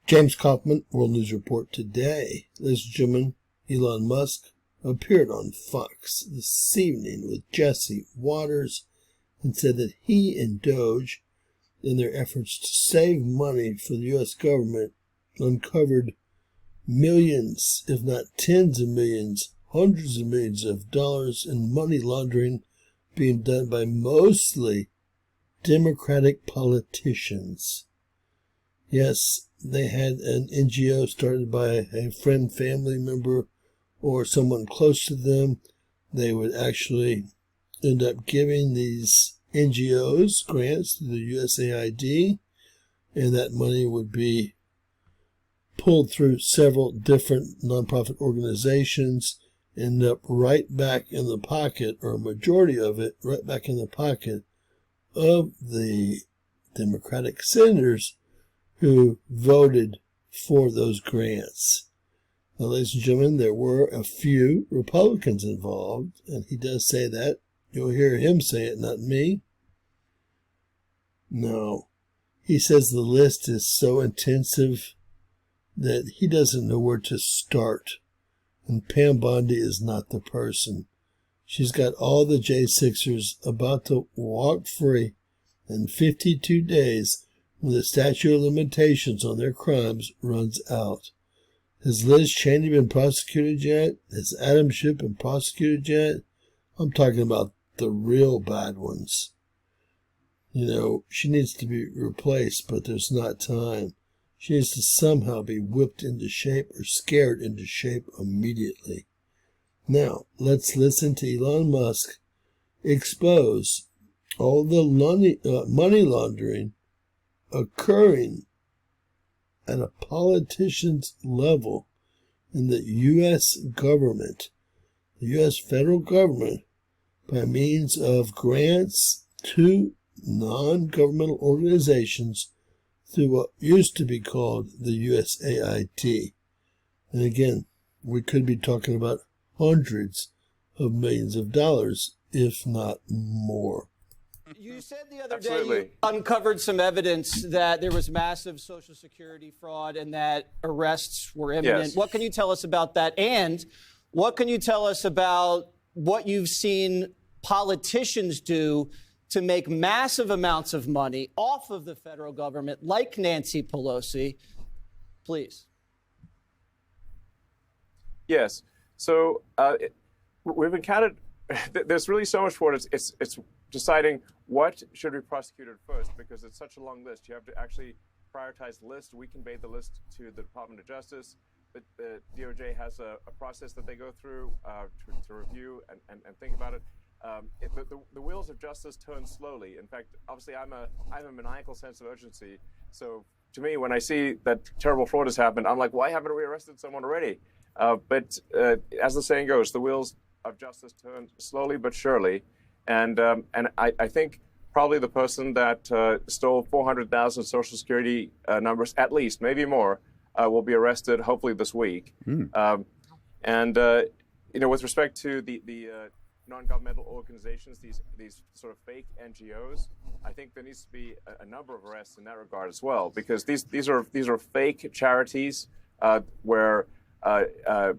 James Kaufman, World News Report today. Ladies and gentlemen, Elon Musk appeared on Fox this evening with Jesse Waters and said that he and Doge, in their efforts to save money for the U.S. government, uncovered millions, if not tens of millions, hundreds of millions of dollars in money laundering being done by mostly Democratic politicians. Yes, they had an NGO started by a friend, family member, or someone close to them. They would actually end up giving these NGOs grants to the USAID, and that money would be pulled through several different nonprofit organizations, end up right back in the pocket, or a majority of it right back in the pocket of the Democratic senators who voted for those grants. Now, ladies and gentlemen, there were a few Republicans involved, and he does say that. You'll hear him say it, not me. No. He says the list is so intensive that he doesn't know where to start. And Pam Bondi is not the person. She's got all the J6ers about to walk free in 52 days when the statute of limitations on their crimes runs out. Has Liz Cheney been prosecuted yet? Has Adam Schiff been prosecuted yet? I'm talking about the real bad ones. You know, she needs to be replaced, but there's not time. She needs to somehow be whipped into shape or scared into shape immediately. Now, let's listen to Elon Musk expose all the money laundering occurring at a politician's level in the U.S. government, the U.S. federal government, by means of grants to non-governmental organizations through what used to be called the USAID. And again, we could be talking about hundreds of millions of dollars, if not more. You said the other day you uncovered some evidence that there was massive Social Security fraud and that arrests were imminent. Yes. What can you tell us about that? And what can you tell us about what you've seen politicians do to make massive amounts of money off of the federal government, like Nancy Pelosi? Please. Yes. So we've encountered, there's really so much for it. It's deciding what should be prosecuted first, because it's such a long list. You have to actually prioritize the list. We convey the list to the Department of Justice, but the DOJ has a process that they go through to review and think about it. The wheels of justice turn slowly. In fact, obviously, I have a maniacal sense of urgency. So to me, when I see that terrible fraud has happened, I'm like, why haven't we arrested someone already? But as the saying goes, the wheels of justice turn slowly but surely. And I think probably the person that stole 400,000 Social Security numbers, at least, maybe more, will be arrested hopefully this week. With respect to the non-governmental organizations, these sort of fake NGOs, I think there needs to be a number of arrests in that regard as well, because these are fake charities where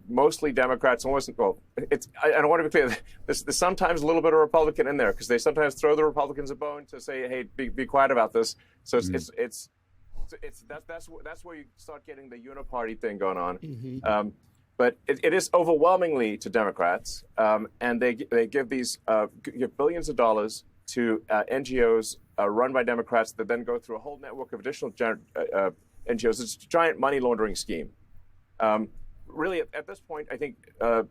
mostly Democrats, I don't want to be clear, there's sometimes a little bit of Republican in there, because they sometimes throw the Republicans a bone to say, hey, be quiet about this. So that's where you start getting the uniparty thing going on. But it is overwhelmingly to Democrats, and they give give billions of dollars to NGOs run by Democrats that then go through a whole network of additional NGOs. It's a giant money laundering scheme. Really, at this point, I think the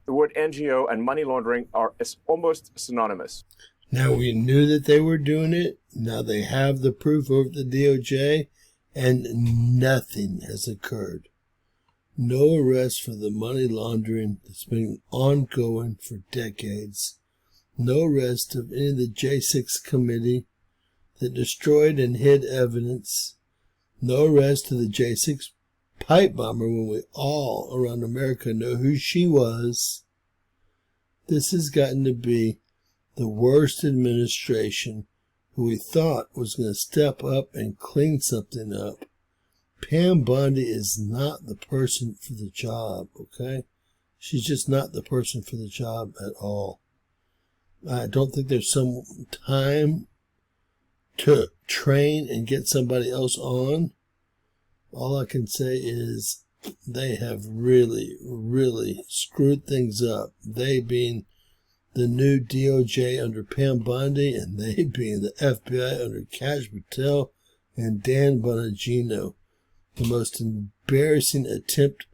word NGO and money laundering are almost synonymous. Now, we knew that they were doing it. Now they have the proof over the DOJ, and nothing has occurred. No arrest for the money laundering that's been ongoing for decades. No arrest of any of the J6 committee that destroyed and hid evidence. No arrest of the J6 pipe bomber when we all around America know who she was. This has gotten to be the worst administration who we thought was going to step up and clean something up. Pam Bondi is not the person for the job, okay? She's just not the person for the job at all. I don't think there's some time to train and get somebody else on. All I can say is they have really, really screwed things up. They being the new DOJ under Pam Bondi, and they being the FBI under Kash Patel and Dan Bongino. The most embarrassing attempt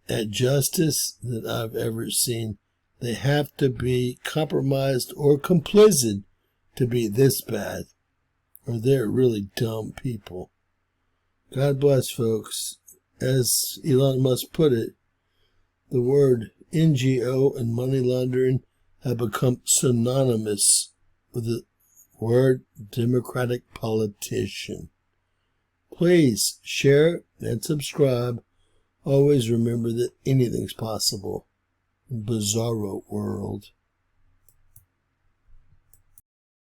at justice that I've ever seen. They have to be compromised or complicit to be this bad, or they're really dumb people. God bless, folks. As Elon Musk put it, the word NGO and money laundering have become synonymous with the word Democratic politician. Please share and subscribe. Always remember that anything's possible in Bizarro World.